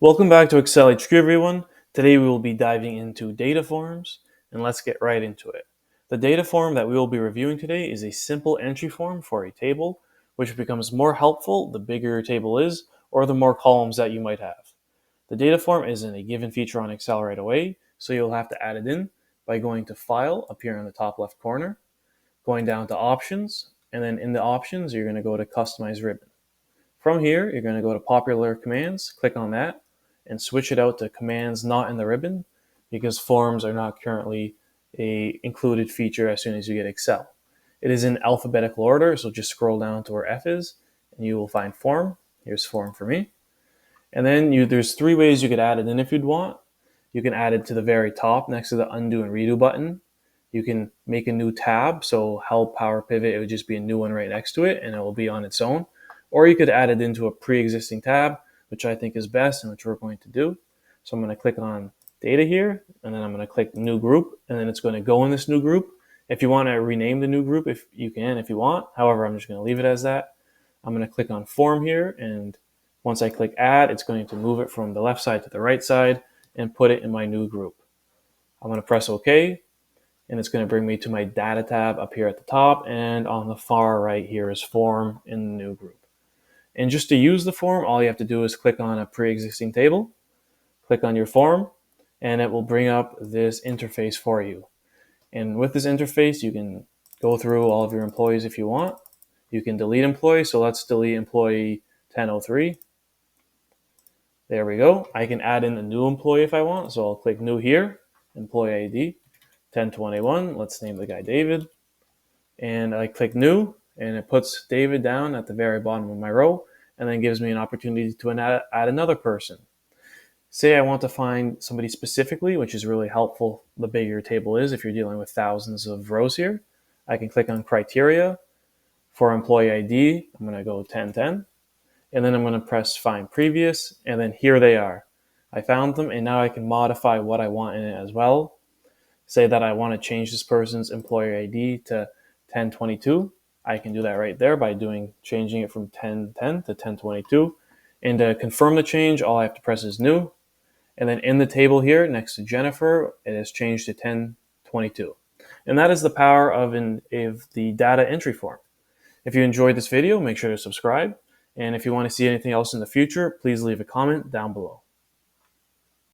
Welcome back to Excel HQ, everyone. Today we will be diving into data forms, and let's get right into it. The data form that we will be reviewing today is a simple entry form for a table, which becomes more helpful the bigger your table is or the more columns that you might have. The data form isn't a given feature on Excel right away, so you'll have to add it in by going to File up here in the top left corner, going down to Options, and then in the options you're going to go to Customize Ribbon. From here, you're going to go to Popular Commands, click on that, and switch it out to commands not in the ribbon because forms are not currently a included feature as soon as you get Excel. It is in alphabetical order, so just scroll down to where F is, and you will find form. Here's form for me. And then there's three ways you could add it in if you'd want. You can add it to the very top next to the undo and redo button. You can make a new tab, so help power pivot, it would just be a new one right next to it and it will be on its own. Or you could add it into a pre-existing tab, which I think is best and which we're going to do. So I'm going to click on data here, and then I'm going to click new group, and then it's going to go in this new group. If you want to rename the new group, if you can, if you want. However, I'm just going to leave it as that. I'm going to click on form here, and once I click add, it's going to move it from the left side to the right side and put it in my new group. I'm going to press OK, and it's going to bring me to my data tab up here at the top, and on the far right here is form in the new group. And just to use the form, all you have to do is click on a pre-existing table, click on your form, and it will bring up this interface for you. And with this interface, you can go through all of your employees if you want. You can delete employees, so let's delete employee 1003. There we go. I can add in a new employee if I want, so I'll click new here, employee ID 1021. Let's name the guy David. And I click new, and it puts David down at the very bottom of my row and then gives me an opportunity to add another person. Say I want to find somebody specifically, which is really helpful the bigger your table is if you're dealing with thousands of rows here. I can click on criteria. For employee ID, I'm going to go 1010, and then I'm going to press find previous, and then here they are. I found them, and now I can modify what I want in it as well. Say that I want to change this person's employer ID to 1022. I can do that right there by changing it from 1010 to 1022. And to confirm the change, all I have to press is new. And then in the table here next to Jennifer, it has changed to 1022. And that is the power of the data entry form. If you enjoyed this video, make sure to subscribe. And if you want to see anything else in the future, please leave a comment down below.